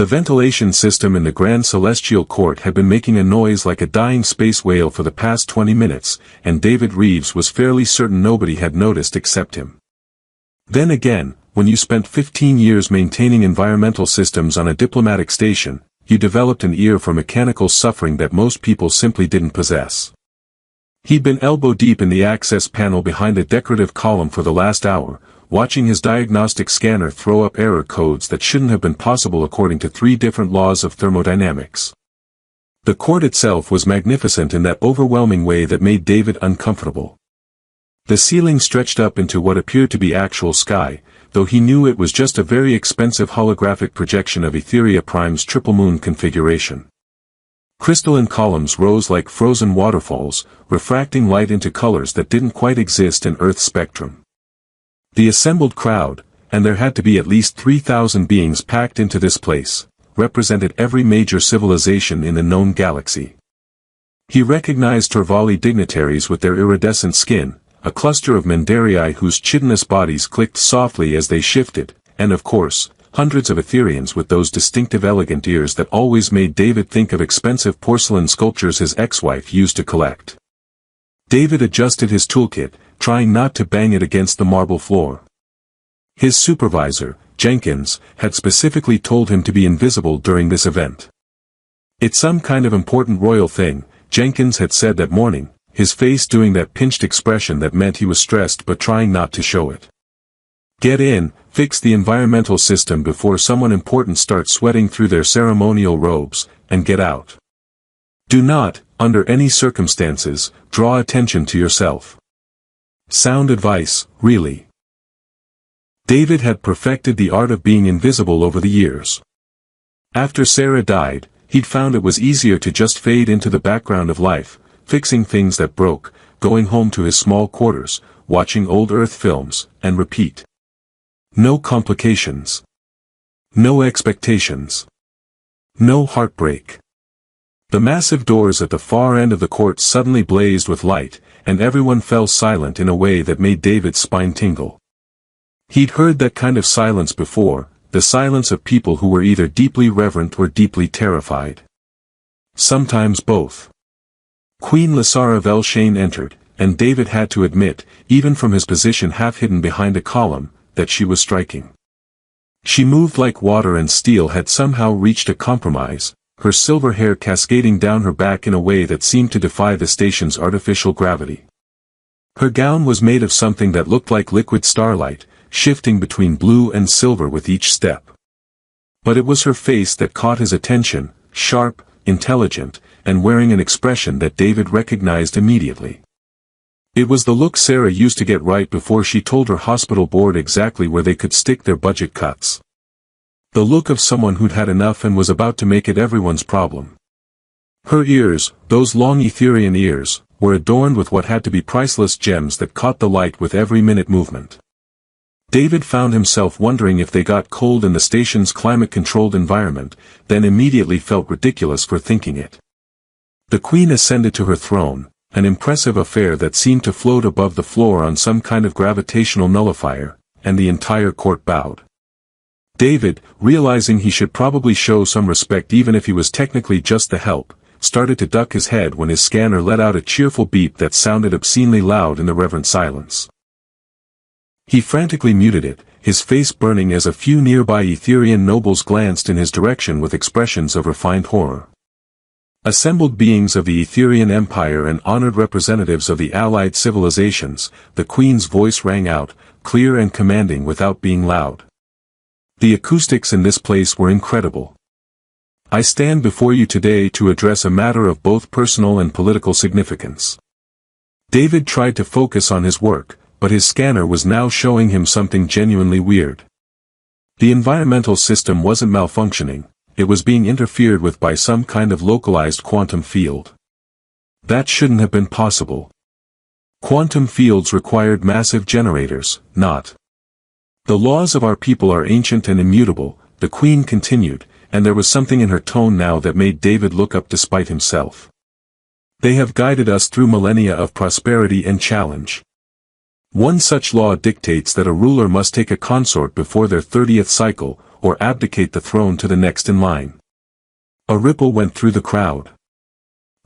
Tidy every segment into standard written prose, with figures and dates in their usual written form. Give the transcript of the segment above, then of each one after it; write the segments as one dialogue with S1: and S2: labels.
S1: The ventilation system in the Grand Celestial Court had been making a noise like a dying space whale for the past 20 minutes, and David Reeves was fairly certain nobody had noticed except him. Then again, when you spent 15 years maintaining environmental systems on a diplomatic station, you developed an ear for mechanical suffering that most people simply didn't possess. He'd been elbow-deep in the access panel behind a decorative column for the last hour, watching his diagnostic scanner throw up error codes that shouldn't have been possible according to 3 different laws of thermodynamics. The court itself was magnificent in that overwhelming way that made David uncomfortable. The ceiling stretched up into what appeared to be actual sky, though he knew it was just a very expensive holographic projection of Etheria Prime's triple moon configuration. Crystalline columns rose like frozen waterfalls, refracting light into colors that didn't quite exist in Earth's spectrum. The assembled crowd, and there had to be at least 3,000 beings packed into this place, represented every major civilization in the known galaxy. He recognized Tervali dignitaries with their iridescent skin, a cluster of Mendarii whose chitinous bodies clicked softly as they shifted, and of course, hundreds of Etherians with those distinctive elegant ears that always made David think of expensive porcelain sculptures his ex-wife used to collect. David adjusted his toolkit, trying not to bang it against the marble floor. His supervisor, Jenkins, had specifically told him to be invisible during this event. It's some kind of important royal thing, Jenkins had said that morning, his face doing that pinched expression that meant he was stressed but trying not to show it. Get in, fix the environmental system before someone important starts sweating through their ceremonial robes, and get out. Do not, under any circumstances, draw attention to yourself. Sound advice, really. David had perfected the art of being invisible over the years. After Sarah died, he'd found it was easier to just fade into the background of life, fixing things that broke, going home to his small quarters, watching old Earth films, and repeat. No complications. No expectations. No heartbreak. The massive doors at the far end of the court suddenly blazed with light, and everyone fell silent in a way that made David's spine tingle. He'd heard that kind of silence before, the silence of people who were either deeply reverent or deeply terrified. Sometimes both. Queen Lysara Velshane entered, and David had to admit, even from his position half hidden behind a column, that she was striking. She moved like water and steel had somehow reached a compromise, her silver hair cascading down her back in a way that seemed to defy the station's artificial gravity. Her gown was made of something that looked like liquid starlight, shifting between blue and silver with each step. But it was her face that caught his attention, sharp, intelligent, and wearing an expression that David recognized immediately. It was the look Sarah used to get right before she told her hospital board exactly where they could stick their budget cuts. The look of someone who'd had enough and was about to make it everyone's problem. Her ears, those long Etherian ears, were adorned with what had to be priceless gems that caught the light with every minute movement. David found himself wondering if they got cold in the station's climate-controlled environment, then immediately felt ridiculous for thinking it. The Queen ascended to her throne, an impressive affair that seemed to float above the floor on some kind of gravitational nullifier, and the entire court bowed. David, realizing he should probably show some respect even if he was technically just the help, started to duck his head when his scanner let out a cheerful beep that sounded obscenely loud in the reverent silence. He frantically muted it, his face burning as a few nearby Etherian nobles glanced in his direction with expressions of refined horror. Assembled beings of the Etherian Empire and honored representatives of the allied civilizations, the Queen's voice rang out, clear and commanding without being loud. The acoustics in this place were incredible. I stand before you today to address a matter of both personal and political significance. David tried to focus on his work, but his scanner was now showing him something genuinely weird. The environmental system wasn't malfunctioning, it was being interfered with by some kind of localized quantum field. That shouldn't have been possible. Quantum fields required massive generators, not. The laws of our people are ancient and immutable, the Queen continued, and there was something in her tone now that made David look up despite himself. They have guided us through millennia of prosperity and challenge. One such law dictates that a ruler must take a consort before their 30th cycle, or abdicate the throne to the next in line. A ripple went through the crowd.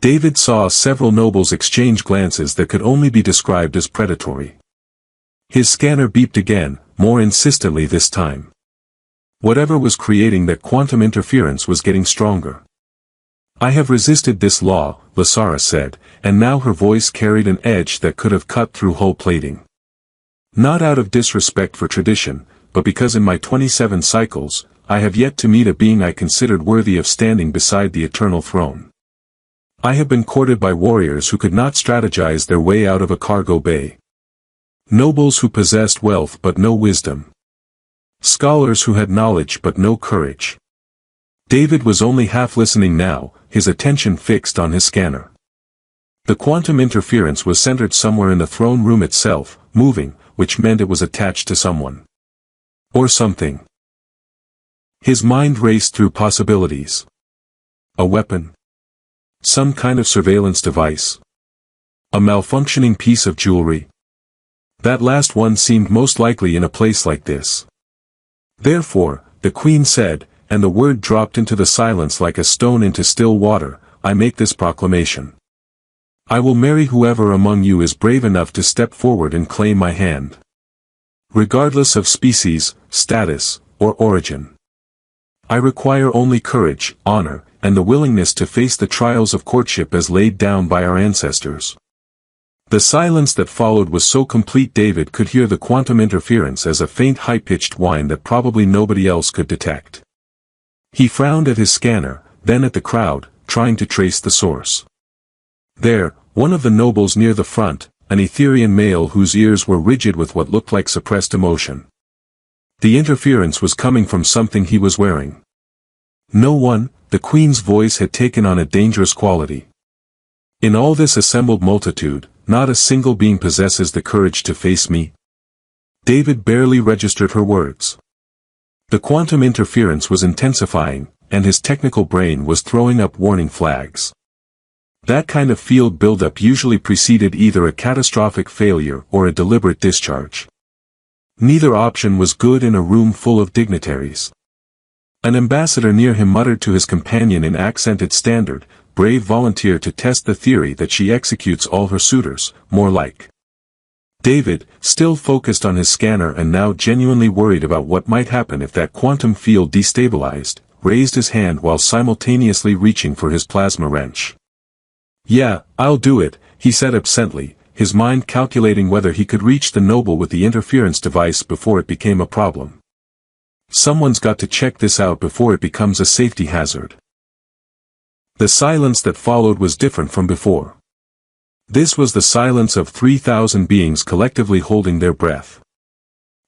S1: David saw several nobles exchange glances that could only be described as predatory. His scanner beeped again, more insistently this time. Whatever was creating that quantum interference was getting stronger. "I have resisted this law," Lasara said, and now her voice carried an edge that could have cut through hull plating. "Not out of disrespect for tradition, but because in my 27 cycles, I have yet to meet a being I considered worthy of standing beside the eternal throne. I have been courted by warriors who could not strategize their way out of a cargo bay. Nobles who possessed wealth but no wisdom. Scholars who had knowledge but no courage." David was only half listening now, his attention fixed on his scanner. The quantum interference was centered somewhere in the throne room itself, moving, which meant it was attached to someone. Or something. His mind raced through possibilities. A weapon. Some kind of surveillance device. A malfunctioning piece of jewelry. That last one seemed most likely in a place like this. "Therefore," the queen said, and the word dropped into the silence like a stone into still water, "I make this proclamation. I will marry whoever among you is brave enough to step forward and claim my hand. Regardless of species, status, or origin. I require only courage, honor, and the willingness to face the trials of courtship as laid down by our ancestors." The silence that followed was so complete David could hear the quantum interference as a faint high-pitched whine that probably nobody else could detect. He frowned at his scanner, then at the crowd, trying to trace the source. There, one of the nobles near the front, an Etherian male whose ears were rigid with what looked like suppressed emotion. The interference was coming from something he was wearing. "No one," the queen's voice had taken on a dangerous quality. "In all this assembled multitude, not a single being possesses the courage to face me." David barely registered her words. The quantum interference was intensifying, and his technical brain was throwing up warning flags. That kind of field buildup usually preceded either a catastrophic failure or a deliberate discharge. Neither option was good in a room full of dignitaries. An ambassador near him muttered to his companion in accented standard, "Brave volunteer to test the theory that she executes all her suitors, more like." David, still focused on his scanner and now genuinely worried about what might happen if that quantum field destabilized, raised his hand while simultaneously reaching for his plasma wrench. "Yeah, I'll do it," he said absently, his mind calculating whether he could reach the noble with the interference device before it became a problem. Someone's got to check this out before it becomes a safety hazard. The silence that followed was different from before. This was the silence of 3,000 beings collectively holding their breath.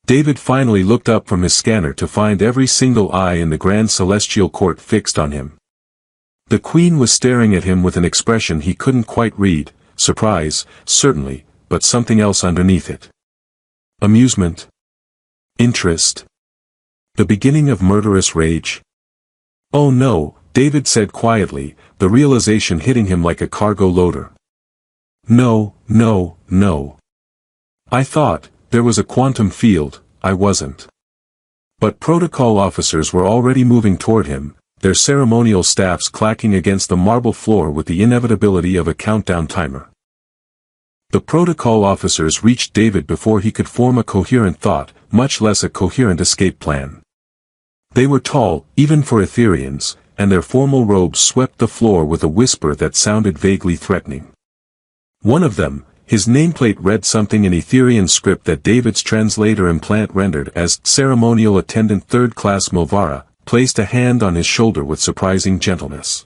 S1: David finally looked up from his scanner to find every single eye in the grand celestial court fixed on him. The queen was staring at him with an expression he couldn't quite read, surprise, certainly, but something else underneath it. Amusement? Interest? The beginning of murderous rage? "Oh no," David said quietly, the realization hitting him like a cargo loader. "No, no, no. I thought, there was a quantum field, I wasn't." But protocol officers were already moving toward him, their ceremonial staffs clacking against the marble floor with the inevitability of a countdown timer. The protocol officers reached David before he could form a coherent thought, much less a coherent escape plan. They were tall, even for Etherians, and their formal robes swept the floor with a whisper that sounded vaguely threatening. One of them, his nameplate read something in Etherian script that David's translator implant rendered as Ceremonial Attendant 3rd Class Milvara, placed a hand on his shoulder with surprising gentleness.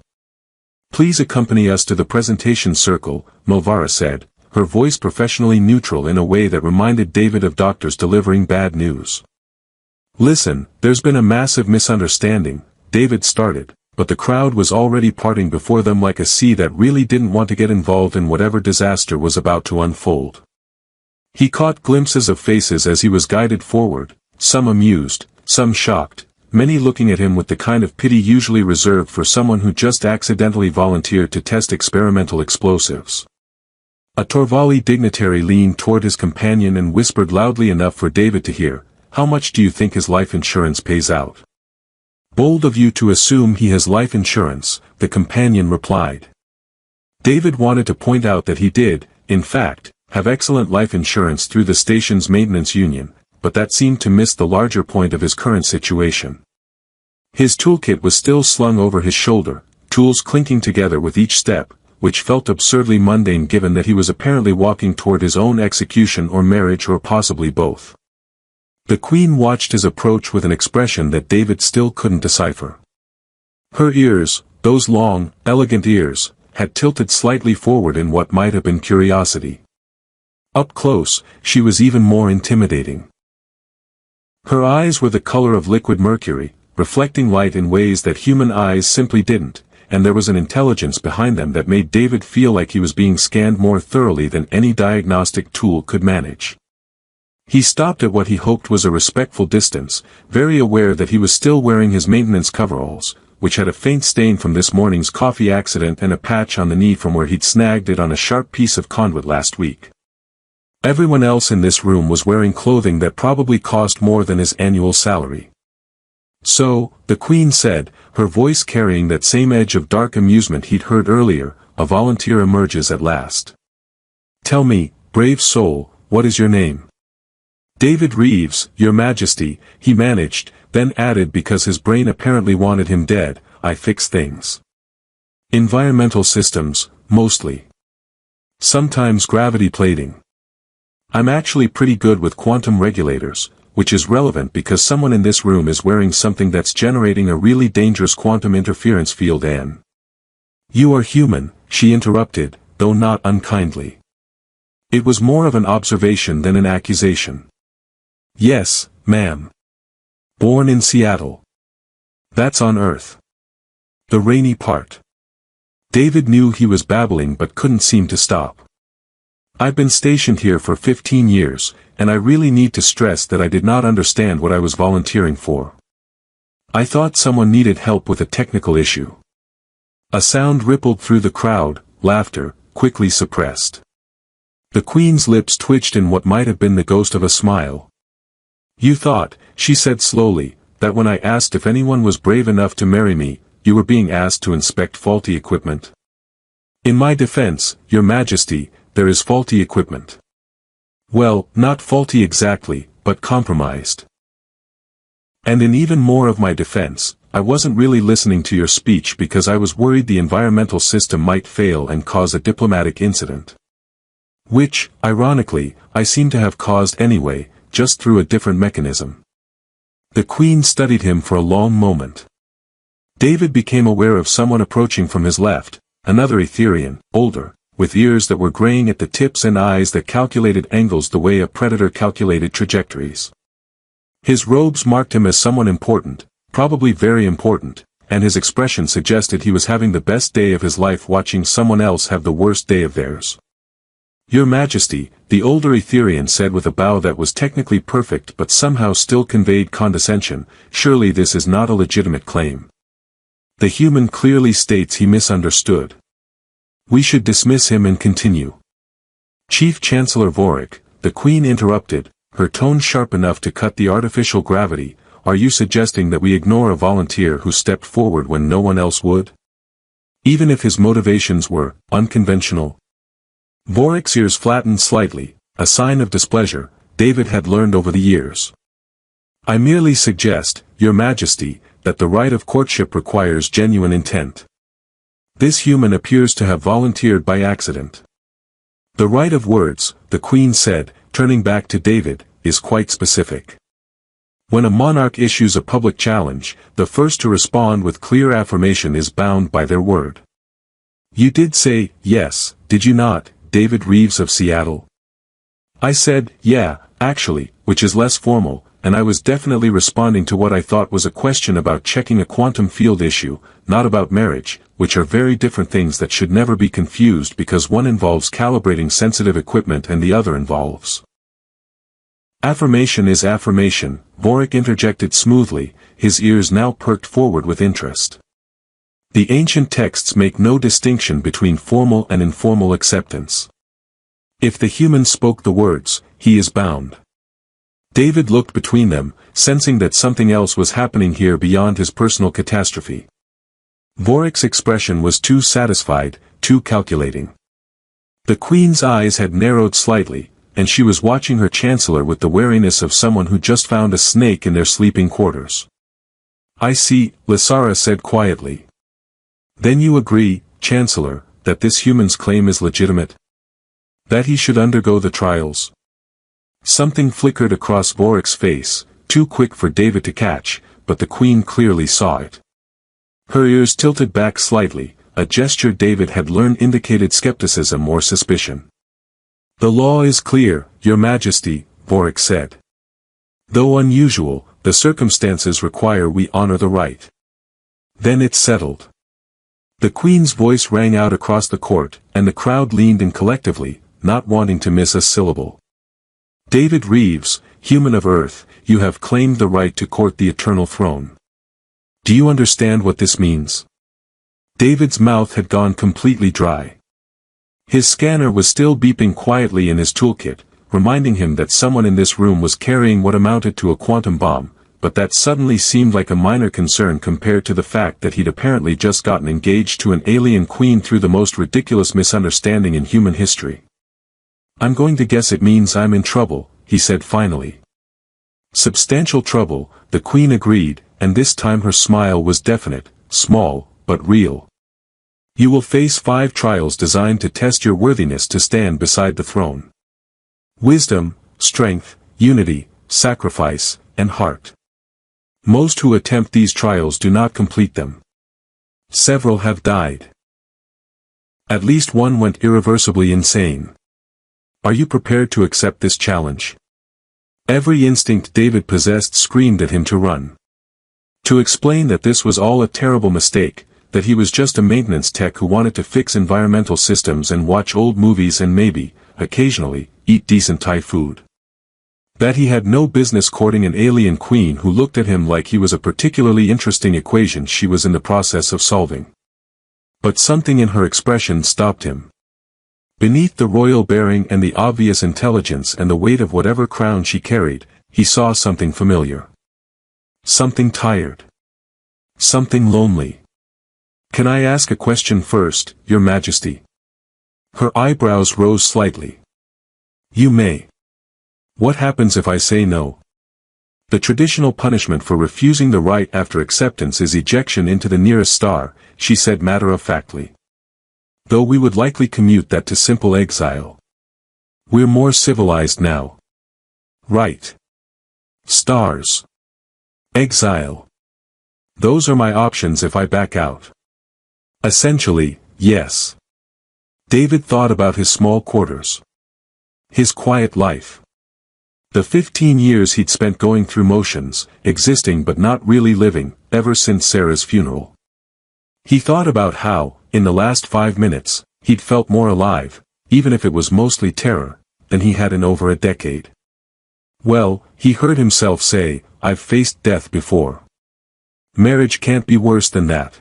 S1: "Please accompany us to the presentation circle," Milvara said, her voice professionally neutral in a way that reminded David of doctors delivering bad news. "Listen, there's been a massive misunderstanding," David started, but the crowd was already parting before them like a sea that really didn't want to get involved in whatever disaster was about to unfold. He caught glimpses of faces as he was guided forward, some amused, some shocked, many looking at him with the kind of pity usually reserved for someone who just accidentally volunteered to test experimental explosives. A Torvali dignitary leaned toward his companion and whispered loudly enough for David to hear, "How much do you think his life insurance pays out?" Bold of you to assume he has life insurance, the companion replied. David wanted to point out that he did, in fact, have excellent life insurance through the station's maintenance union, but that seemed to miss the larger point of his current situation. His toolkit was still slung over his shoulder, tools clinking together with each step, which felt absurdly mundane given that he was apparently walking toward his own execution or marriage or possibly both. The Queen watched his approach with an expression that David still couldn't decipher. Her ears, those long, elegant ears, had tilted slightly forward in what might have been curiosity. Up close, she was even more intimidating. Her eyes were the color of liquid mercury, reflecting light in ways that human eyes simply didn't, and there was an intelligence behind them that made David feel like he was being scanned more thoroughly than any diagnostic tool could manage. He stopped at what he hoped was a respectful distance, very aware that he was still wearing his maintenance coveralls, which had a faint stain from this morning's coffee accident and a patch on the knee from where he'd snagged it on a sharp piece of conduit last week. Everyone else in this room was wearing clothing that probably cost more than his annual salary. So, the Queen said, her voice carrying that same edge of dark amusement he'd heard earlier, a volunteer emerges at last. Tell me, brave soul, what is your name? David Reeves, Your Majesty, he managed, then added because his brain apparently wanted him dead, I fix things. Environmental systems, mostly. Sometimes gravity plating. I'm actually pretty good with quantum regulators, which is relevant because someone in this room is wearing something that's generating a really dangerous quantum interference field and... You are human, she interrupted, though not unkindly. It was more of an observation than an accusation. Yes, ma'am. Born in Seattle. That's on Earth. The rainy part. David knew he was babbling but couldn't seem to stop. I've been stationed here for 15 years, and I really need to stress that I did not understand what I was volunteering for. I thought someone needed help with a technical issue. A sound rippled through the crowd, laughter, quickly suppressed. The Queen's lips twitched in what might have been the ghost of a smile. You thought, she said slowly, that when I asked if anyone was brave enough to marry me, you were being asked to inspect faulty equipment. In my defense, Your Majesty, there is faulty equipment. Well, not faulty exactly, but compromised. And in even more of my defense, I wasn't really listening to your speech because I was worried the environmental system might fail and cause a diplomatic incident. Which, ironically, I seem to have caused anyway, just through a different mechanism. The Queen studied him for a long moment. David became aware of someone approaching from his left, another Etherian, older, with ears that were graying at the tips and eyes that calculated angles the way a predator calculated trajectories. His robes marked him as someone important, probably very important, and his expression suggested he was having the best day of his life watching someone else have the worst day of theirs. Your Majesty, the older Etherian said with a bow that was technically perfect but somehow still conveyed condescension, surely this is not a legitimate claim. The human clearly states he misunderstood. We should dismiss him and continue. Chief Chancellor Vorik, the Queen interrupted, her tone sharp enough to cut the artificial gravity, are you suggesting that we ignore a volunteer who stepped forward when no one else would? Even if his motivations were unconventional? Vorik's ears flattened slightly, a sign of displeasure, David had learned over the years. I merely suggest, Your Majesty, that the rite of courtship requires genuine intent. This human appears to have volunteered by accident. The right of words, the Queen said, turning back to David, is quite specific. When a monarch issues a public challenge, the first to respond with clear affirmation is bound by their word. You did say, yes, did you not, David Reeves of Seattle? I said, yeah, actually, which is less formal, and I was definitely responding to what I thought was a question about checking a quantum field issue, not about marriage, which are very different things that should never be confused because one involves calibrating sensitive equipment and the other involves. Affirmation is affirmation, Vorik interjected smoothly, his ears now perked forward with interest. The ancient texts make no distinction between formal and informal acceptance. If the human spoke the words, he is bound. David looked between them, sensing that something else was happening here beyond his personal catastrophe. Vorik's expression was too satisfied, too calculating. The Queen's eyes had narrowed slightly, and she was watching her Chancellor with the wariness of someone who just found a snake in their sleeping quarters. "I see," Lysara said quietly. "Then you agree, Chancellor, that this human's claim is legitimate? That he should undergo the trials?" Something flickered across Vorik's face, too quick for David to catch, but the Queen clearly saw it. Her ears tilted back slightly, a gesture David had learned indicated skepticism or suspicion. "The law is clear, Your Majesty," Vorik said. "Though unusual, the circumstances require we honor the right." "Then it's settled." The Queen's voice rang out across the court, and the crowd leaned in collectively, not wanting to miss a syllable. "David Reeves, human of Earth, you have claimed the right to court the Eternal Throne. Do you understand what this means?" David's mouth had gone completely dry. His scanner was still beeping quietly in his toolkit, reminding him that someone in this room was carrying what amounted to a quantum bomb, but that suddenly seemed like a minor concern compared to the fact that he'd apparently just gotten engaged to an alien queen through the most ridiculous misunderstanding in human history. "I'm going to guess it means I'm in trouble," he said finally. "Substantial trouble," the Queen agreed, and this time her smile was definite, small, but real. "You will face 5 trials designed to test your worthiness to stand beside the throne. Wisdom, strength, unity, sacrifice, and heart. Most who attempt these trials do not complete them. Several have died. At least one went irreversibly insane. Are you prepared to accept this challenge?" Every instinct David possessed screamed at him to run. To explain that this was all a terrible mistake, that he was just a maintenance tech who wanted to fix environmental systems and watch old movies and maybe, occasionally, eat decent Thai food. That he had no business courting an alien queen who looked at him like he was a particularly interesting equation she was in the process of solving. But something in her expression stopped him. Beneath the royal bearing and the obvious intelligence and the weight of whatever crown she carried, he saw something familiar. Something tired. Something lonely. "Can I ask a question first, Your Majesty?" Her eyebrows rose slightly. "You may." "What happens if I say no?" "The traditional punishment for refusing the right after acceptance is ejection into the nearest star," she said matter-of-factly. "Though we would likely commute that to simple exile. We're more civilized now." "Right. Stars. Exile. Those are my options if I back out." "Essentially, yes." David thought about his small quarters. His quiet life. The 15 years he'd spent going through motions, existing but not really living, ever since Sarah's funeral. He thought about how, in the last 5 minutes, he'd felt more alive, even if it was mostly terror, than he had in over a decade. Well, he heard himself say, "I've faced death before. Marriage can't be worse than that."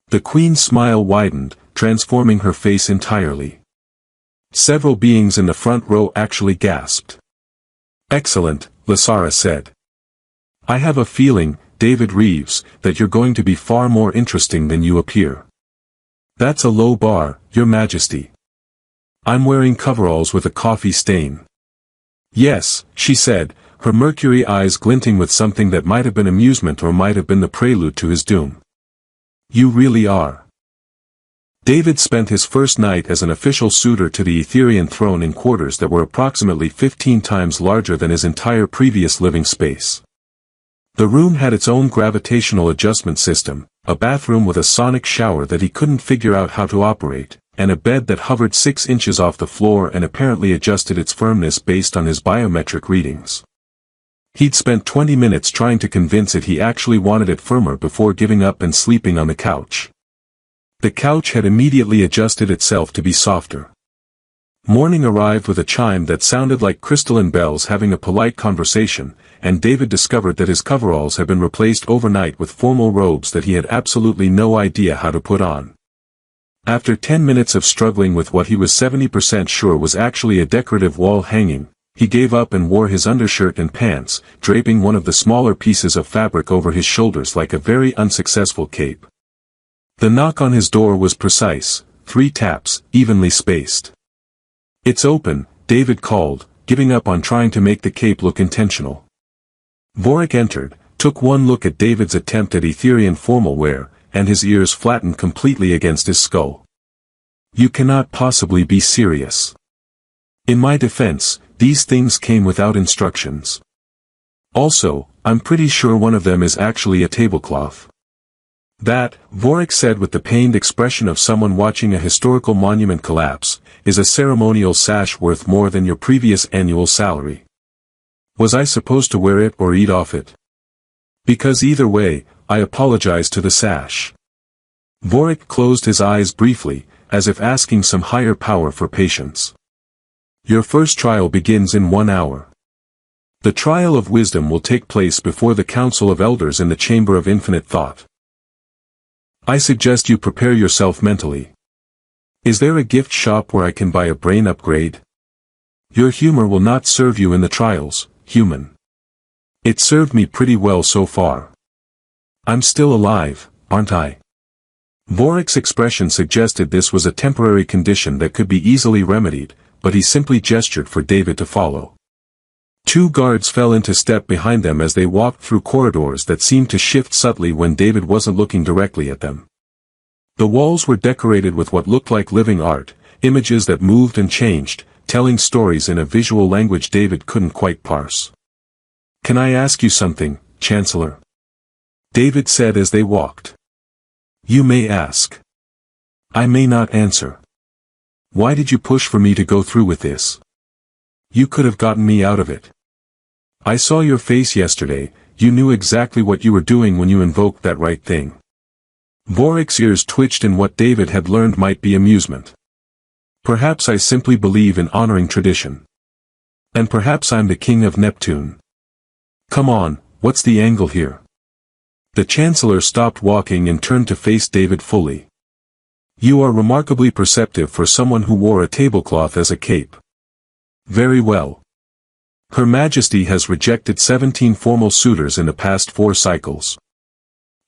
S1: The Queen's smile widened, transforming her face entirely. Several beings in the front row actually gasped. "Excellent," Lysara said. "I have a feeling, David Reeves, that you're going to be far more interesting than you appear." "That's a low bar, Your Majesty. I'm wearing coveralls with a coffee stain." "Yes," she said, her mercury eyes glinting with something that might have been amusement or might have been the prelude to his doom. "You really are." David spent his first night as an official suitor to the Etherian throne in quarters that were approximately 15 times larger than his entire previous living space. The room had its own gravitational adjustment system, a bathroom with a sonic shower that he couldn't figure out how to operate, and a bed that hovered 6 inches off the floor and apparently adjusted its firmness based on his biometric readings. He'd spent 20 minutes trying to convince it he actually wanted it firmer before giving up and sleeping on the couch. The couch had immediately adjusted itself to be softer. Morning arrived with a chime that sounded like crystalline bells having a polite conversation, and David discovered that his coveralls had been replaced overnight with formal robes that he had absolutely no idea how to put on. After 10 minutes of struggling with what he was 70% sure was actually a decorative wall hanging, He gave up and wore his undershirt and pants, draping one of the smaller pieces of fabric over his shoulders like a very unsuccessful cape. The knock on his door was precise, 3 taps, evenly spaced. "It's open," David called, giving up on trying to make the cape look intentional. Vorik entered, took one look at David's attempt at Etherian formal wear, and his ears flattened completely against his skull. "You cannot possibly be serious." "In my defense, these things came without instructions. Also, I'm pretty sure one of them is actually a tablecloth." "That," Vorik said with the pained expression of someone watching a historical monument collapse, "is a ceremonial sash worth more than your previous annual salary. Was I supposed to wear it or eat off it? Because either way, I apologize to the sash." Vorik closed his eyes briefly, as if asking some higher power for patience. "Your first trial begins in 1 hour. The trial of wisdom will take place before the Council of Elders in the Chamber of Infinite Thought. I suggest you prepare yourself mentally. Is there a gift shop where I can buy a brain upgrade? Your humor will not serve you in the trials, human. It served me pretty well so far. I'm still alive, aren't I?" Vorik's expression suggested this was a temporary condition that could be easily remedied, but he simply gestured for David to follow. 2 guards fell into step behind them as they walked through corridors that seemed to shift subtly when David wasn't looking directly at them. The walls were decorated with what looked like living art, images that moved and changed, telling stories in a visual language David couldn't quite parse. "Can I ask you something, Chancellor?" David said as they walked. "You may ask. I may not answer. Why did you push for me to go through with this? You could have gotten me out of it. I saw your face yesterday, you knew exactly what you were doing when you invoked that right thing." Vorik's ears twitched in what David had learned might be amusement. "Perhaps I simply believe in honoring tradition. And perhaps I'm the king of Neptune. Come on, what's the angle here?" The Chancellor stopped walking and turned to face David fully. "You are remarkably perceptive for someone who wore a tablecloth as a cape. Very well. Her Majesty has rejected 17 formal suitors in the past 4 cycles.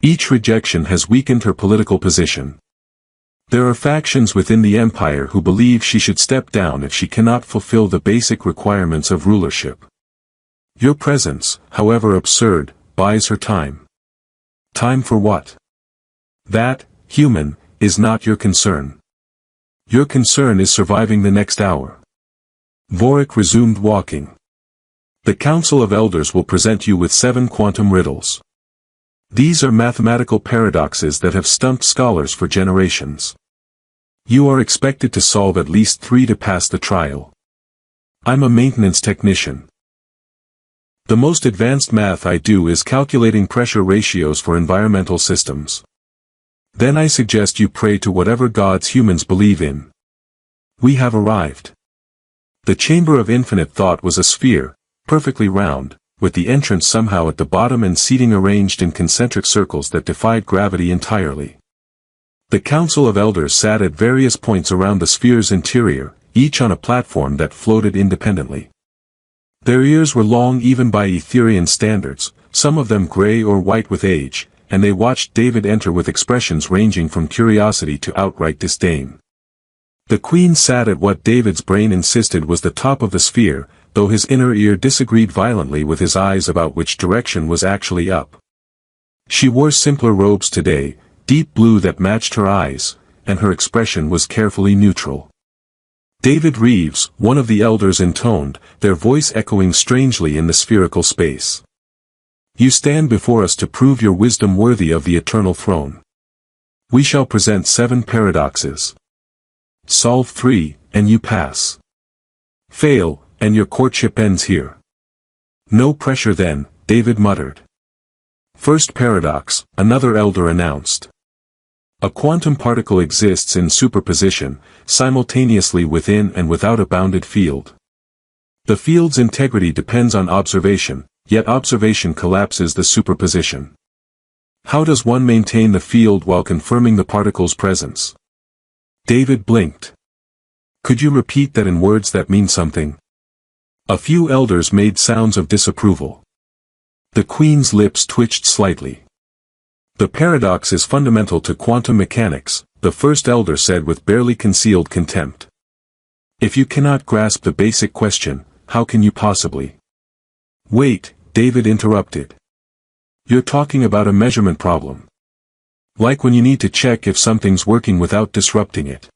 S1: Each rejection has weakened her political position. There are factions within the Empire who believe she should step down if she cannot fulfill the basic requirements of rulership. Your presence, however absurd, buys her time. Time for what? That, human, is not your concern. Your concern is surviving the next hour." Vorik resumed walking. "The Council of Elders will present you with 7 quantum riddles. These are mathematical paradoxes that have stumped scholars for generations. You are expected to solve at least 3 to pass the trial. I'm a maintenance technician. The most advanced math I do is calculating pressure ratios for environmental systems. Then I suggest you pray to whatever gods humans believe in. We have arrived." The Chamber of Infinite Thought was a sphere, perfectly round, with the entrance somehow at the bottom and seating arranged in concentric circles that defied gravity entirely. The Council of Elders sat at various points around the sphere's interior, each on a platform that floated independently. Their ears were long even by Etherian standards, some of them gray or white with age, and they watched David enter with expressions ranging from curiosity to outright disdain. The Queen sat at what David's brain insisted was the top of the sphere, though his inner ear disagreed violently with his eyes about which direction was actually up. She wore simpler robes today, deep blue that matched her eyes, and her expression was carefully neutral. David Reeves, one of the elders intoned, their voice echoing strangely in the spherical space. "You stand before us to prove your wisdom worthy of the eternal throne. We shall present 7 paradoxes. Solve 3, and you pass. Fail, and your courtship ends here." "No pressure then," David muttered. "First paradox," another elder announced. "A quantum particle exists in superposition, simultaneously within and without a bounded field. The field's integrity depends on observation, yet observation collapses the superposition. How does one maintain the field while confirming the particle's presence?" David blinked. "Could you repeat that in words that mean something?" A few elders made sounds of disapproval. The Queen's lips twitched slightly. The paradox is fundamental to quantum mechanics, the first elder said with barely concealed contempt. If you cannot grasp the basic question, how can you possibly? Wait, David interrupted. You're talking about a measurement problem. Like when you need to check if something's working without disrupting it.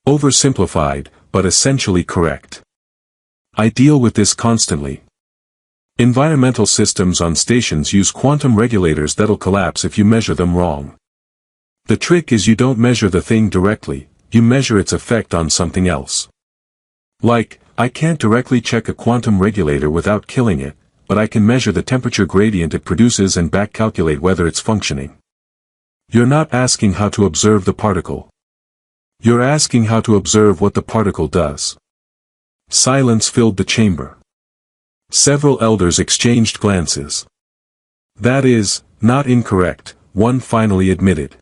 S1: Oversimplified, but essentially correct. I deal with this constantly. Environmental systems on stations use quantum regulators that'll collapse if you measure them wrong. The trick is you don't measure the thing directly, you measure its effect on something else. Like, I can't directly check a quantum regulator without killing it, but I can measure the temperature gradient it produces and back-calculate whether it's functioning. You're not asking how to observe the particle. You're asking how to observe what the particle does. Silence filled the chamber. Several elders exchanged glances. That is, not incorrect, one finally admitted.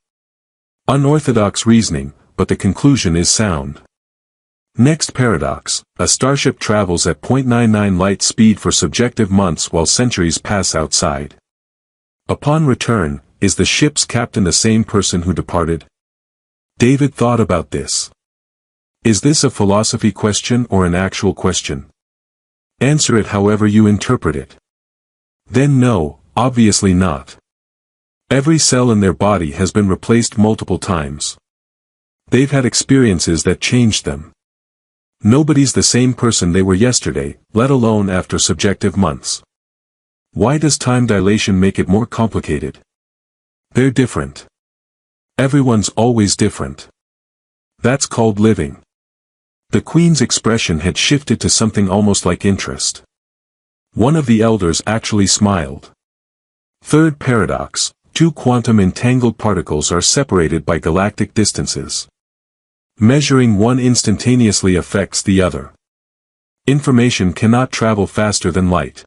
S1: Unorthodox reasoning, but the conclusion is sound. Next paradox, a starship travels at 0.99 light speed for subjective months while centuries pass outside. Upon return, is the ship's captain the same person who departed? David thought about this. Is this a philosophy question or an actual question? Answer it however you interpret it. Then no, obviously not. Every cell in their body has been replaced multiple times. They've had experiences that changed them. Nobody's the same person they were yesterday, let alone after subjective months. Why does time dilation make it more complicated? They're different. Everyone's always different. That's called living. The Queen's expression had shifted to something almost like interest. One of the elders actually smiled. Third paradox, two quantum entangled particles are separated by galactic distances. Measuring one instantaneously affects the other. Information cannot travel faster than light.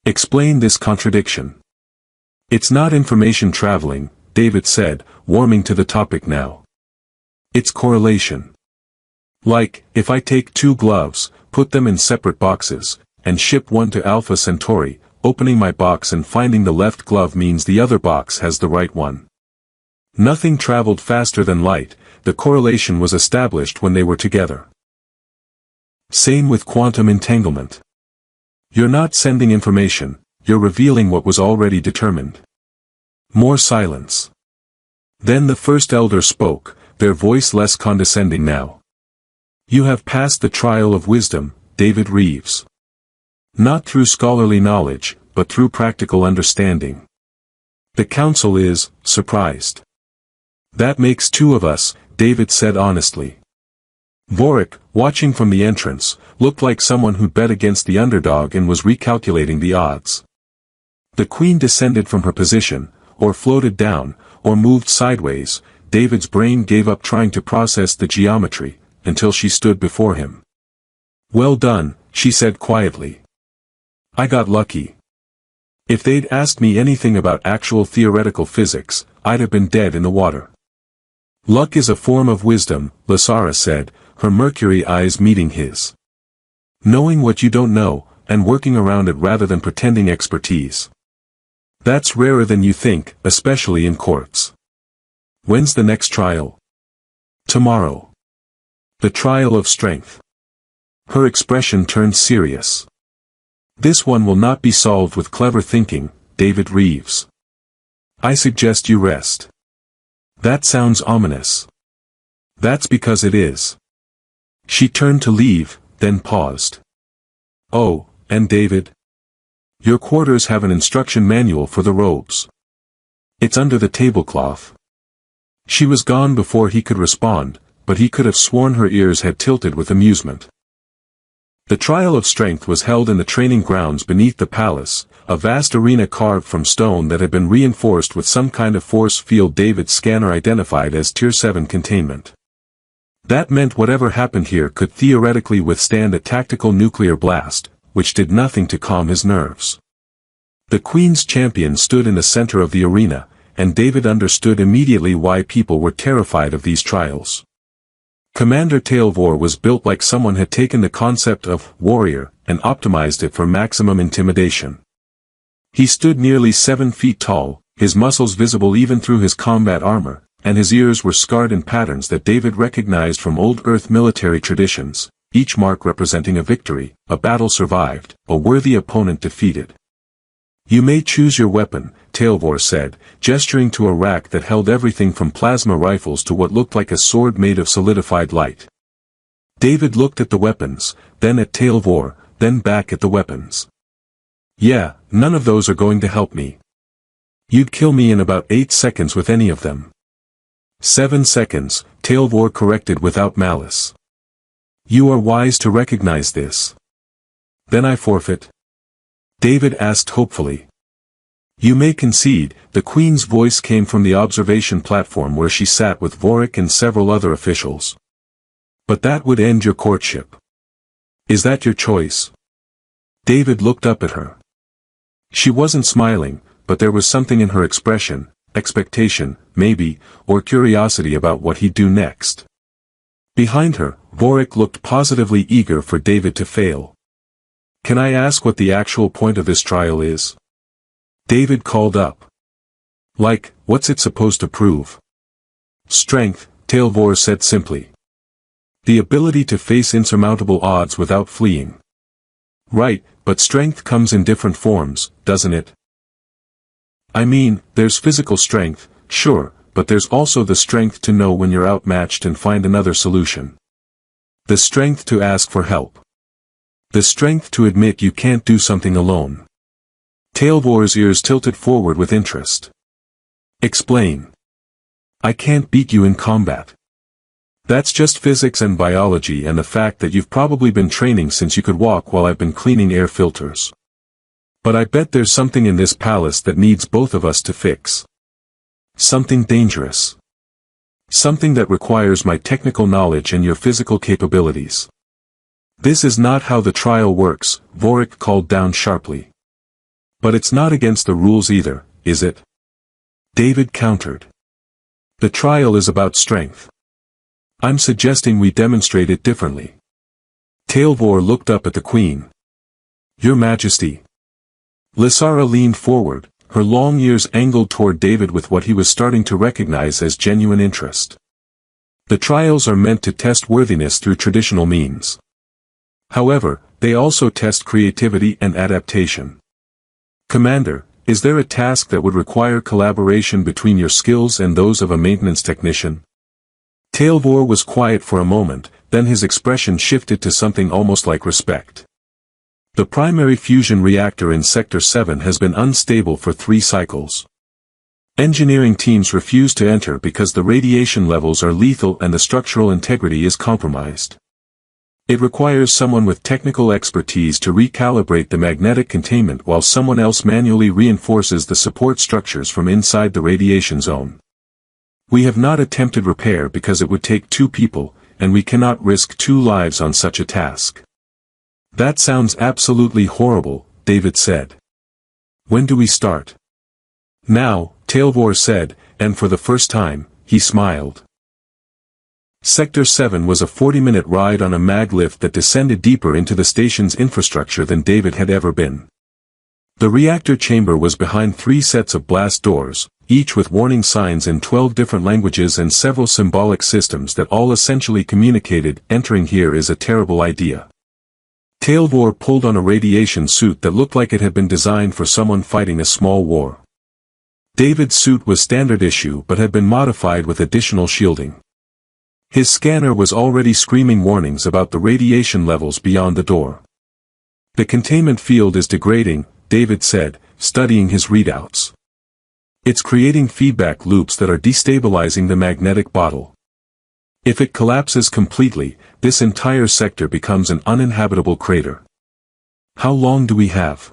S1: Explain this contradiction. It's not information traveling, David said, warming to the topic now. It's correlation. Like, if I take two gloves, put them in separate boxes, and ship one to Alpha Centauri, opening my box and finding the left glove means the other box has the right one. Nothing traveled faster than light, the correlation was established when they were together. Same with quantum entanglement. You're not sending information, you're revealing what was already determined. More silence. Then the first elder spoke, their voice less condescending now. You have passed the trial of wisdom, David Reeves. Not through scholarly knowledge, but through practical understanding. The council is surprised. That makes two of us, David said honestly. Vorik, watching from the entrance, looked like someone who'd bet against the underdog and was recalculating the odds. The Queen descended from her position, or floated down, or moved sideways. David's brain gave up trying to process the geometry, until she stood before him. Well done, she said quietly. I got lucky. If they'd asked me anything about actual theoretical physics, I'd have been dead in the water. Luck is a form of wisdom, Lasara said, her mercury eyes meeting his. Knowing what you don't know, and working around it rather than pretending expertise. That's rarer than you think, especially in courts. When's the next trial? Tomorrow. The trial of strength. Her expression turned serious. This one will not be solved with clever thinking, David Reeves. I suggest you rest. That sounds ominous. That's because it is. She turned to leave, then paused. Oh, and David? Your quarters have an instruction manual for the robes. It's under the tablecloth. She was gone before he could respond, but he could have sworn her ears had tilted with amusement. The trial of strength was held in the training grounds beneath the palace, a vast arena carved from stone that had been reinforced with some kind of force field David's scanner identified as Tier 7 containment. That meant whatever happened here could theoretically withstand a tactical nuclear blast, which did nothing to calm his nerves. The Queen's champion stood in the center of the arena, and David understood immediately why people were terrified of these trials. Commander Tailvor was built like someone had taken the concept of warrior and optimized it for maximum intimidation. He stood nearly 7 feet tall, his muscles visible even through his combat armor, and his ears were scarred in patterns that David recognized from old Earth military traditions, each mark representing a victory, a battle survived, a worthy opponent defeated. "You may choose your weapon," Tailvor said, gesturing to a rack that held everything from plasma rifles to what looked like a sword made of solidified light. David looked at the weapons, then at Tailvor, then back at the weapons. "Yeah, none of those are going to help me. You'd kill me in about 8 seconds with any of them." 7 seconds, Tailvor corrected without malice. "You are wise to recognize this." "Then I forfeit?" David asked hopefully. "You may concede," the Queen's voice came from the observation platform where she sat with Vorik and several other officials. "But that would end your courtship. Is that your choice?" David looked up at her. She wasn't smiling, but there was something in her expression, expectation, maybe, or curiosity about what he'd do next. Behind her, Vorik looked positively eager for David to fail. "Can I ask what the actual point of this trial is?" David called up. "Like, what's it supposed to prove?" "Strength," Tailvor said simply. "The ability to face insurmountable odds without fleeing." "Right, but strength comes in different forms, doesn't it?" "I mean, there's physical strength, sure, but there's also the strength to know when you're outmatched and find another solution. The strength to ask for help. The strength to admit you can't do something alone." Tailvor's ears tilted forward with interest. "Explain." "I can't beat you in combat. That's just physics and biology and the fact that you've probably been training since you could walk while I've been cleaning air filters. But I bet there's something in this palace that needs both of us to fix. Something dangerous. Something that requires my technical knowledge and your physical capabilities." "This is not how the trial works," Vorik called down sharply. "But it's not against the rules either, is it?" David countered. "The trial is about strength. I'm suggesting we demonstrate it differently." Tailvor looked up at the Queen. "Your Majesty." Lysara leaned forward, her long ears angled toward David with what he was starting to recognize as genuine interest. "The trials are meant to test worthiness through traditional means. However, they also test creativity and adaptation. Commander, is there a task that would require collaboration between your skills and those of a maintenance technician?" Tailvor was quiet for a moment, then his expression shifted to something almost like respect. "The primary fusion reactor in Sector 7 has been unstable for 3 cycles. Engineering teams refuse to enter because the radiation levels are lethal and the structural integrity is compromised. It requires someone with technical expertise to recalibrate the magnetic containment while someone else manually reinforces the support structures from inside the radiation zone. We have not attempted repair because it would take 2 people, and we cannot risk 2 lives on such a task." "That sounds absolutely horrible," David said. "When do we start?" "Now," Tailvor said, and for the first time, he smiled. Sector 7 was a 40-minute ride on a mag-lift that descended deeper into the station's infrastructure than David had ever been. The reactor chamber was behind 3 sets of blast doors, each with warning signs in 12 different languages and several symbolic systems that all essentially communicated, "Entering here is a terrible idea." Tailvor pulled on a radiation suit that looked like it had been designed for someone fighting a small war. David's suit was standard issue but had been modified with additional shielding. His scanner was already screaming warnings about the radiation levels beyond the door. "The containment field is degrading," David said, studying his readouts. "It's creating feedback loops that are destabilizing the magnetic bottle. If it collapses completely, this entire sector becomes an uninhabitable crater. How long do we have?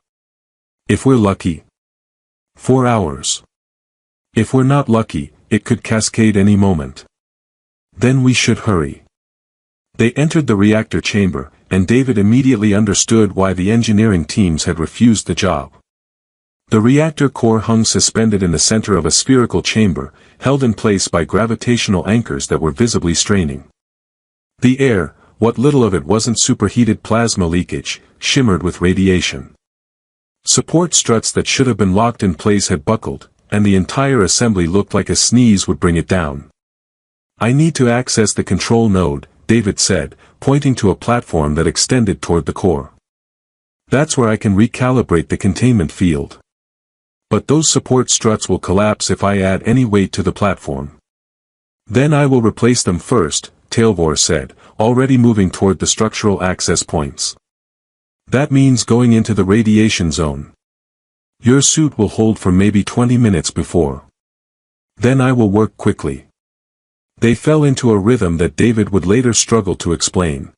S1: If we're lucky, 4 hours. If we're not lucky, it could cascade any moment. Then we should hurry." They entered the reactor chamber, and David immediately understood why the engineering teams had refused the job. The reactor core hung suspended in the center of a spherical chamber, held in place by gravitational anchors that were visibly straining. The air, what little of it wasn't superheated plasma leakage, shimmered with radiation. Support struts that should have been locked in place had buckled, and the entire assembly looked like a sneeze would bring it down. "I need to access the control node," David said, pointing to a platform that extended toward the core. "That's where I can recalibrate the containment field. But those support struts will collapse if I add any weight to the platform." "Then I will replace them first," Tailvor said, already moving toward the structural access points. "That means going into the radiation zone. Your suit will hold for maybe 20 minutes before. Then I will work quickly." They fell into a rhythm that David would later struggle to explain.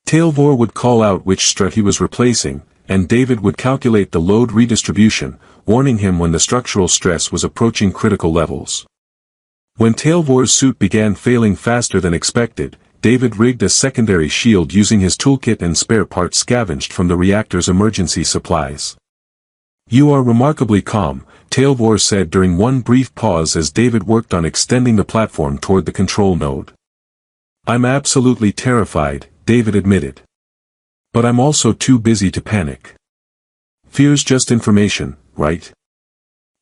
S1: Tailvor would call out which strut he was replacing, and David would calculate the load redistribution, warning him when the structural stress was approaching critical levels. When Tailvor's suit began failing faster than expected, David rigged a secondary shield using his toolkit and spare parts scavenged from the reactor's emergency supplies. "You are remarkably calm," Tailvor said during one brief pause as David worked on extending the platform toward the control node. "I'm absolutely terrified," David admitted. "But I'm also too busy to panic. Fear's just information, right?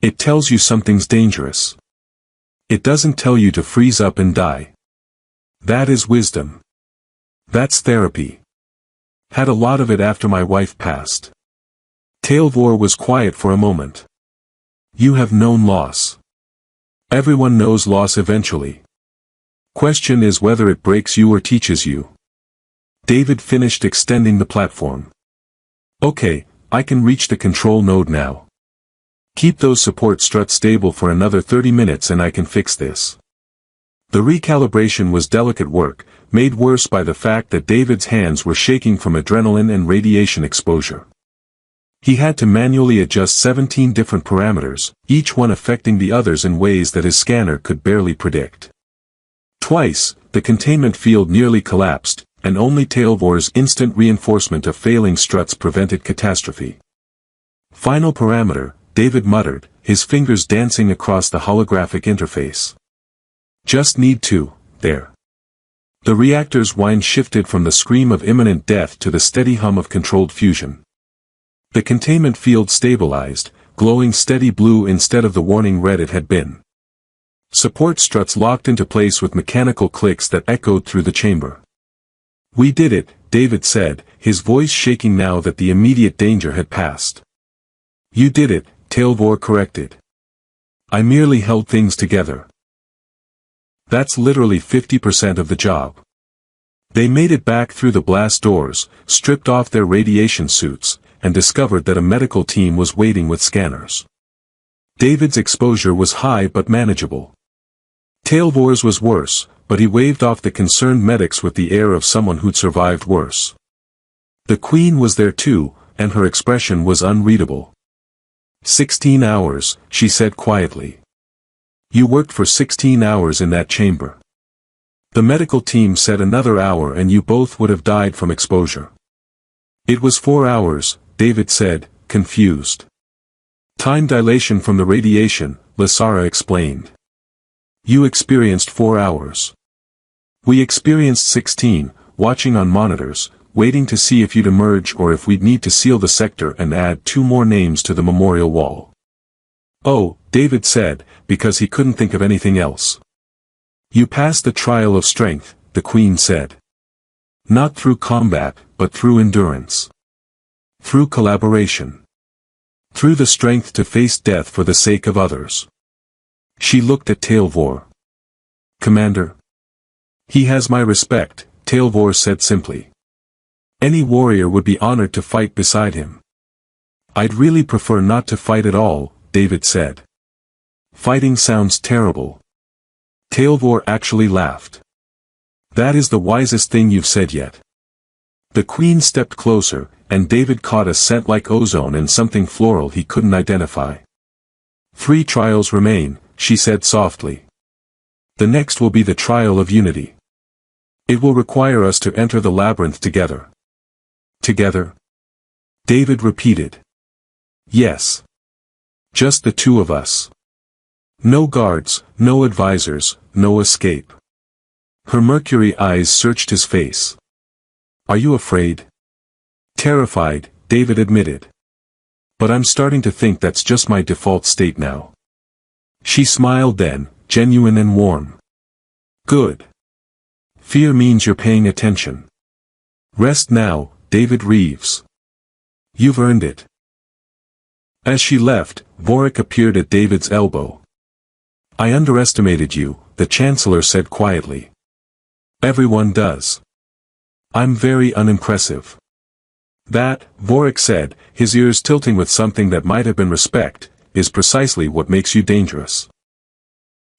S1: It tells you something's dangerous. It doesn't tell you to freeze up and die. That is wisdom. That's therapy. Had a lot of it after my wife passed." Tailvor was quiet for a moment. "You have known loss. Everyone knows loss eventually. Question is whether it breaks you or teaches you." David finished extending the platform. "Okay, I can reach the control node now. Keep those support struts stable for another 30 minutes and I can fix this." The recalibration was delicate work, made worse by the fact that David's hands were shaking from adrenaline and radiation exposure. He had to manually adjust 17 different parameters, each one affecting the others in ways that his scanner could barely predict. Twice, the containment field nearly collapsed, and only Tailvor's instant reinforcement of failing struts prevented catastrophe. "Final parameter," David muttered, his fingers dancing across the holographic interface. "Just need to, there." The reactor's whine shifted from the scream of imminent death to the steady hum of controlled fusion. The containment field stabilized, glowing steady blue instead of the warning red it had been. Support struts locked into place with mechanical clicks that echoed through the chamber. "We did it," David said, his voice shaking now that the immediate danger had passed. "You did it," Tailvor corrected. "I merely held things together." That's literally 50% of the job. They made it back through the blast doors, stripped off their radiation suits, and discovered that a medical team was waiting with scanners. David's exposure was high but manageable. Tailvor's was worse, but he waved off the concerned medics with the air of someone who'd survived worse. The Queen was there too, and her expression was unreadable. 16 hours, she said quietly. "You worked for 16 hours in that chamber." The medical team said another hour and you both would have died from exposure. "It was 4 hours, David said, confused. "Time dilation from the radiation," Lasara explained. "You experienced 4 hours. We experienced 16, watching on monitors, waiting to see if you'd emerge or if we'd need to seal the sector and add 2 more names to the memorial wall." "Oh," David said, because he couldn't think of anything else. "You passed the trial of strength," the Queen said. "Not through combat, but through endurance. Through collaboration. Through the strength to face death for the sake of others." She looked at Tailvor. "Commander?" "He has my respect," Tailvor said simply. "Any warrior would be honored to fight beside him." "I'd really prefer not to fight at all," David said. "Fighting sounds terrible." Tailvor actually laughed. "That is the wisest thing you've said yet." The Queen stepped closer, and David caught a scent like ozone and something floral he couldn't identify. 3 trials remain," she said softly. "The next will be the trial of unity. It will require us to enter the labyrinth together." "Together?" David repeated. "Yes. Just the 2 of us. No guards, no advisors, no escape. Her mercury eyes searched his face. Are you afraid? Terrified, David admitted. But I'm starting to think that's just my default state now. She smiled then, genuine and warm. Good. Fear means you're paying attention. Rest now, David Reeves. You've earned it. As she left, Vorik appeared at David's elbow. I underestimated you, the Chancellor said quietly. Everyone does. I'm very unimpressive. That, Vorik said, his ears tilting with something that might have been respect, is precisely what makes you dangerous.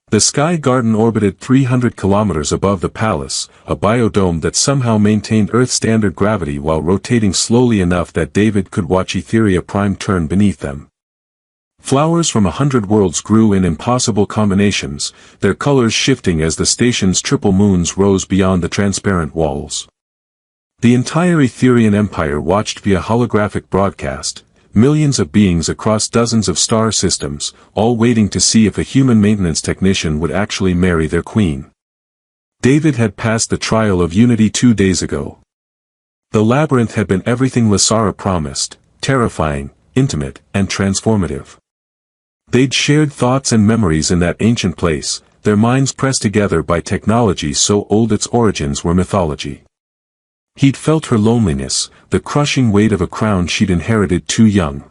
S1: The Sky Garden orbited 300 kilometers above the palace, a biodome that somehow maintained Earth-standard gravity while rotating slowly enough that David could watch Etheria Prime turn beneath them. Flowers from 100 worlds grew in impossible combinations, their colors shifting as the station's triple moons rose beyond the transparent walls. The entire Etherian Empire watched via holographic broadcast, millions of beings across dozens of star systems, all waiting to see if a human maintenance technician would actually marry their queen. David had passed the trial of Unity 2 days ago. The labyrinth had been everything Lasara promised, terrifying, intimate, and transformative. They'd shared thoughts and memories in that ancient place, their minds pressed together by technology so old its origins were mythology. He'd felt her loneliness, the crushing weight of a crown she'd inherited too young.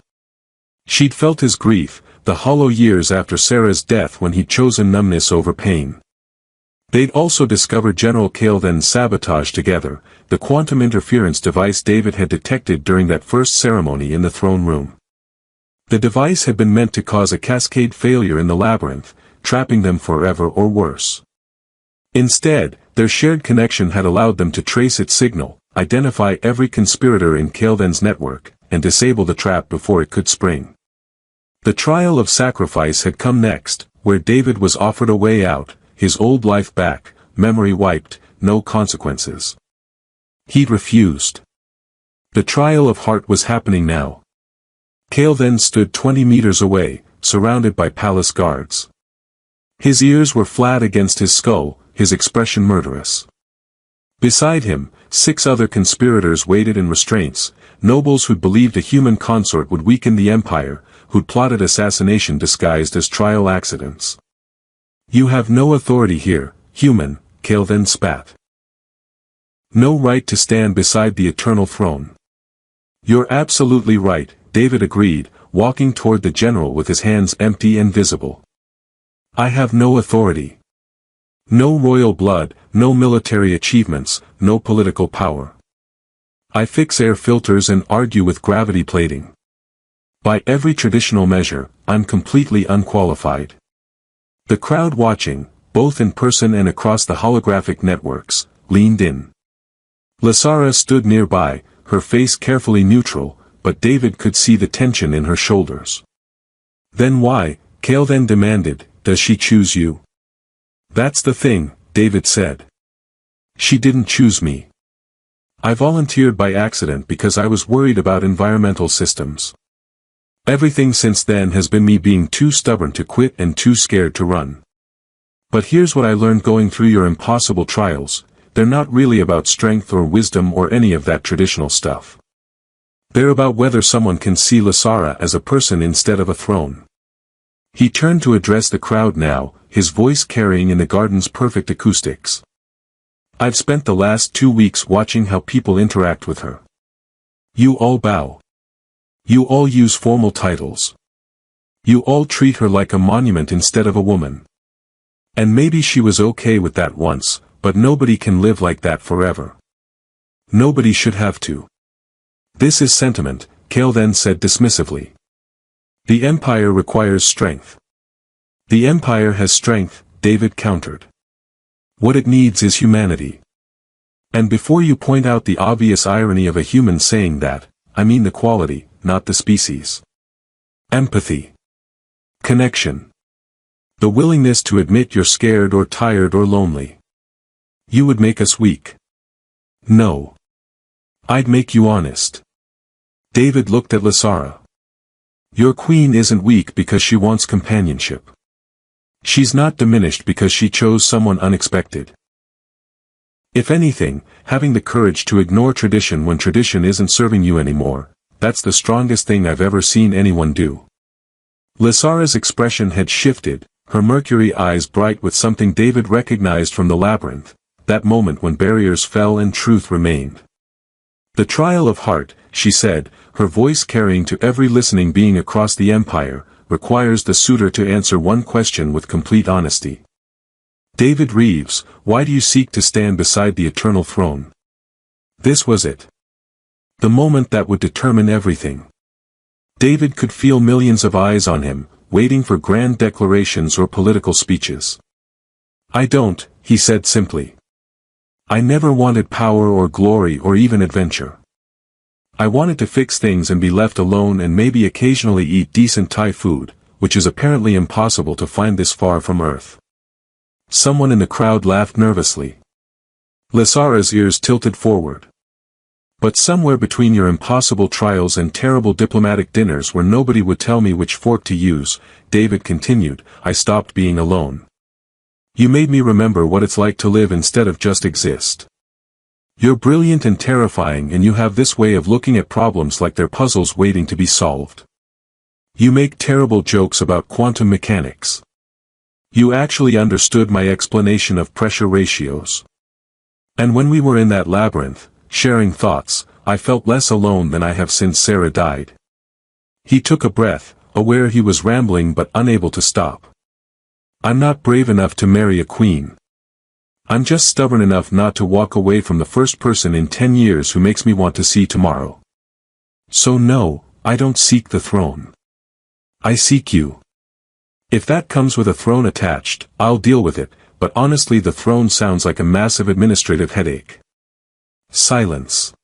S1: She'd felt his grief, the hollow years after Sarah's death when he'd chosen numbness over pain. They'd also discovered General Kael'than's sabotage together, the quantum interference device David had detected during that first ceremony in the throne room. The device had been meant to cause a cascade failure in the labyrinth, trapping them forever or worse. Instead, their shared connection had allowed them to trace its signal, identify every conspirator in Kael'than's network, and disable the trap before it could spring. The trial of sacrifice had come next, where David was offered a way out, his old life back, memory wiped, no consequences. He'd refused. The trial of heart was happening now. Kael'than stood 20 meters away, surrounded by palace guards. His ears were flat against his skull, his expression murderous. Beside him, 6 other conspirators waited in restraints, nobles who'd believed a human consort would weaken the empire, who'd plotted assassination disguised as trial accidents. You have no authority here, human, Kael'than spat. No right to stand beside the eternal throne. You're absolutely right, David agreed, walking toward the general with his hands empty and visible. I have no authority. No royal blood, no military achievements, no political power. I fix air filters and argue with gravity plating. By every traditional measure, I'm completely unqualified. The crowd watching, both in person and across the holographic networks, leaned in. Lasara stood nearby, her face carefully neutral, but David could see the tension in her shoulders. Then why, Kael'than demanded, does she choose you? That's the thing, David said. She didn't choose me. I volunteered by accident because I was worried about environmental systems. Everything since then has been me being too stubborn to quit and too scared to run. But here's what I learned going through your impossible trials, they're not really about strength or wisdom or any of that traditional stuff. They're about whether someone can see Lasara as a person instead of a throne. He turned to address the crowd now, his voice carrying in the garden's perfect acoustics. I've spent the last 2 weeks watching how people interact with her. You all bow. You all use formal titles. You all treat her like a monument instead of a woman. And maybe she was okay with that once, but nobody can live like that forever. Nobody should have to. This is sentiment, Kael'than said dismissively. The Empire requires strength. The Empire has strength, David countered. What it needs is humanity. And before you point out the obvious irony of a human saying that, I mean the quality, not the species. Empathy. Connection. The willingness to admit you're scared or tired or lonely. You would make us weak. No. I'd make you honest. David looked at Lasara. Your queen isn't weak because she wants companionship. She's not diminished because she chose someone unexpected. If anything, having the courage to ignore tradition when tradition isn't serving you anymore, that's the strongest thing I've ever seen anyone do. Lysara's expression had shifted, her mercury eyes bright with something David recognized from the labyrinth, that moment when barriers fell and truth remained. The trial of heart, she said, her voice carrying to every listening being across the empire, requires the suitor to answer one question with complete honesty. David Reeves, why do you seek to stand beside the eternal throne? This was it. The moment that would determine everything. David could feel millions of eyes on him, waiting for grand declarations or political speeches. I don't, he said simply. I never wanted power or glory or even adventure. I wanted to fix things and be left alone and maybe occasionally eat decent Thai food, which is apparently impossible to find this far from Earth. Someone in the crowd laughed nervously. Lysara's ears tilted forward. But somewhere between your impossible trials and terrible diplomatic dinners where nobody would tell me which fork to use, David continued, I stopped being alone. You made me remember what it's like to live instead of just exist. You're brilliant and terrifying and you have this way of looking at problems like they're puzzles waiting to be solved. You make terrible jokes about quantum mechanics. You actually understood my explanation of pressure ratios. And when we were in that labyrinth, sharing thoughts, I felt less alone than I have since Sarah died. He took a breath, aware he was rambling but unable to stop. I'm not brave enough to marry a queen. I'm just stubborn enough not to walk away from the first person in 10 years who makes me want to see tomorrow. So no, I don't seek the throne. I seek you. If that comes with a throne attached, I'll deal with it, but honestly the throne sounds like a massive administrative headache. Silence.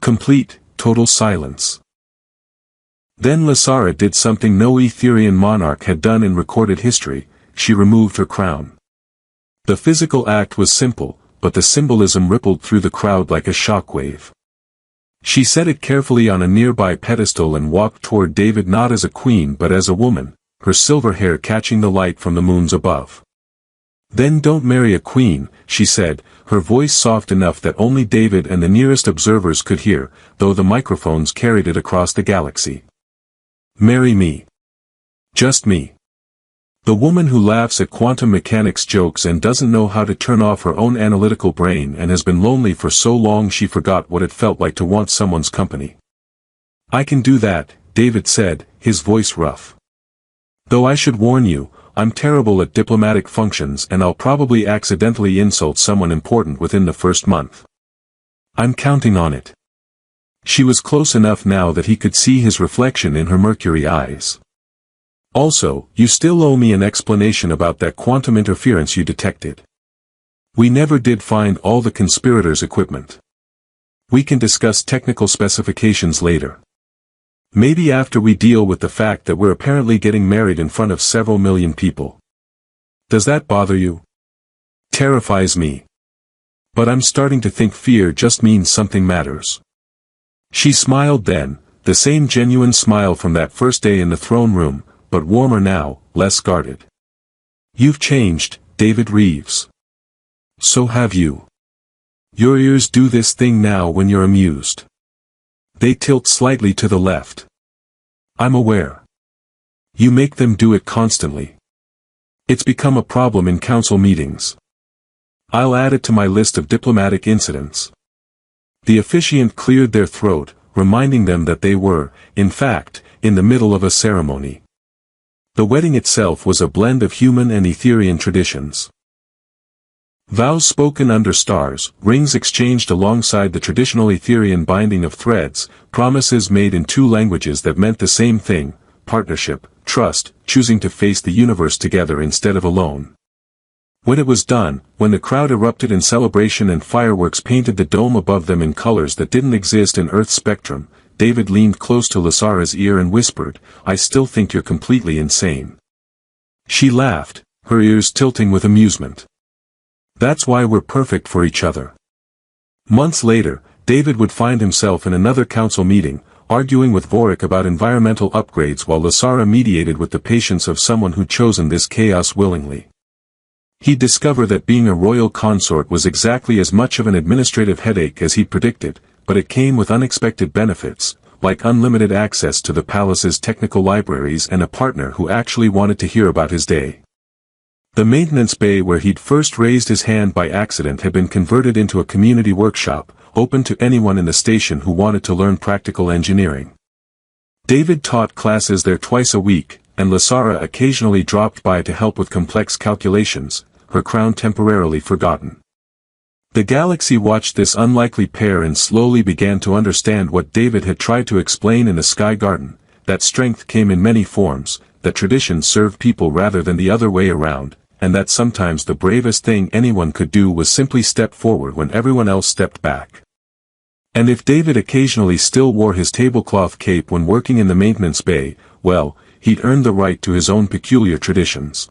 S1: Complete, total silence. Then Lysara did something no Etherian monarch had done in recorded history, she removed her crown. The physical act was simple, but the symbolism rippled through the crowd like a shockwave. She set it carefully on a nearby pedestal and walked toward David not as a queen but as a woman, her silver hair catching the light from the moons above. Then don't marry a queen, she said, her voice soft enough that only David and the nearest observers could hear, though the microphones carried it across the galaxy. Marry me. Just me. The woman who laughs at quantum mechanics jokes and doesn't know how to turn off her own analytical brain and has been lonely for so long she forgot what it felt like to want someone's company. I can do that, David said, his voice rough. Though I should warn you, I'm terrible at diplomatic functions and I'll probably accidentally insult someone important within the first month. I'm counting on it. She was close enough now that he could see his reflection in her mercury eyes. Also, you still owe me an explanation about that quantum interference you detected. We never did find all the conspirators' equipment. We can discuss technical specifications later. Maybe after we deal with the fact that we're apparently getting married in front of several million people. Does that bother you? Terrifies me. But I'm starting to think fear just means something matters. She smiled then, the same genuine smile from that first day in the throne room, but warmer now, less guarded. You've changed, David Reeves. So have you. Your ears do this thing now when you're amused. They tilt slightly to the left. I'm aware. You make them do it constantly. It's become a problem in council meetings. I'll add it to my list of diplomatic incidents. The officiant cleared their throat, reminding them that they were, in fact, in the middle of a ceremony. The wedding itself was a blend of human and Etherian traditions. Vows spoken under stars, rings exchanged alongside the traditional Etherian binding of threads, promises made in two languages that meant the same thing, partnership, trust, choosing to face the universe together instead of alone. When it was done, when the crowd erupted in celebration and fireworks painted the dome above them in colors that didn't exist in Earth's spectrum, David leaned close to Lysara's ear and whispered, I still think you're completely insane. She laughed, her ears tilting with amusement. That's why we're perfect for each other. Months later, David would find himself in another council meeting, arguing with Vorik about environmental upgrades while Lysara mediated with the patience of someone who'd chosen this chaos willingly. He'd discover that being a royal consort was exactly as much of an administrative headache as he'd predicted, but it came with unexpected benefits, like unlimited access to the palace's technical libraries and a partner who actually wanted to hear about his day. The maintenance bay where he'd first raised his hand by accident had been converted into a community workshop, open to anyone in the station who wanted to learn practical engineering. David taught classes there twice a week, and Lasara occasionally dropped by to help with complex calculations, her crown temporarily forgotten. The galaxy watched this unlikely pair and slowly began to understand what David had tried to explain in the Sky Garden, that strength came in many forms, that tradition served people rather than the other way around, and that sometimes the bravest thing anyone could do was simply step forward when everyone else stepped back. And if David occasionally still wore his tablecloth cape when working in the maintenance bay, well, he'd earned the right to his own peculiar traditions.